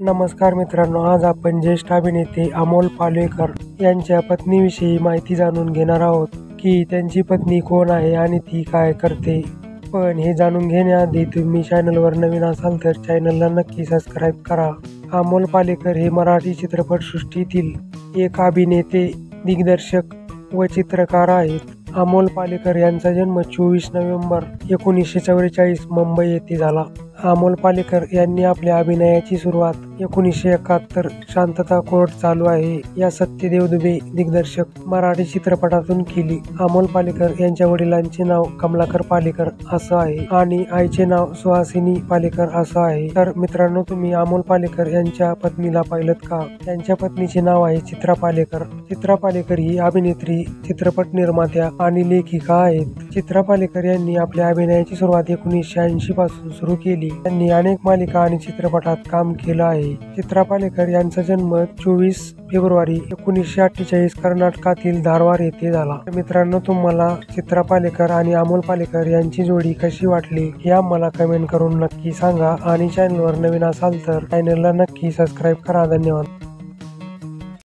नमस्कार मित्रांनो, आज आपण ज्येष्ठ अभिनेते अमोल पालेकर यांच्या पत्नीविषयी माहिती जाणून घेणार आहोत की त्यांची पत्नी कोण आहे आणि ती काय करते. पण हे जाणून घेण्याआधी तुम्ही चॅनलवर नवीन असाल तर चॅनलला नक्की सबस्क्राईब करा. अमोल पालेकर हे मराठी चित्रपटसृष्टीतील एक अभिनेते, दिग्दर्शक व चित्रकार आहेत. अमोल पालेकर यांचा जन्म 24 नोव्हेंबर 1944 मुंबई येथे झाला. अमोल पालेकर यांनी आपल्या अभिनयाची सुरुवात 1971 शांतता कोर्ट चालू आहे या सत्यदेव दुबे दिग्दर्शक मराठी चित्रपटातून केली. अमोल पालेकर यांच्या वडिलांचे नाव कमलाकर पालेकर असं आहे आणि आईचे नाव सुहासिनी पालेकर असं आहे. तर मित्रांनो, तुम्ही अमोल पालेकर यांच्या पत्नीला पाहिलंत का? त्यांच्या पत्नीचे नाव आहे चित्रा पालेकर. चित्रा पालेकर ही अभिनेत्री, चित्रपट निर्मात्या आणि लेखिका आहेत. चित्रा पालेकर यांनी आपल्या अभिनयाची सुरुवात 1980 पासून सुरू केली. त्यांनी अनेक मालिका आणि चित्रपटात काम केलं आहे. चित्रा पालेकर यांचा जन्म 24 फेब्रुवारी 1948 कर्नाटकातील धारवाड येथे झाला. मित्रांनो, तुम्हाला चित्रा पालेकर आणि अमोल पालेकर यांची जोडी कशी वाटली हे आम्हाला कमेंट करून नक्की सांगा आणि चॅनलवर नवीन असाल तर चॅनलला नक्की सबस्क्राईब करा. धन्यवाद.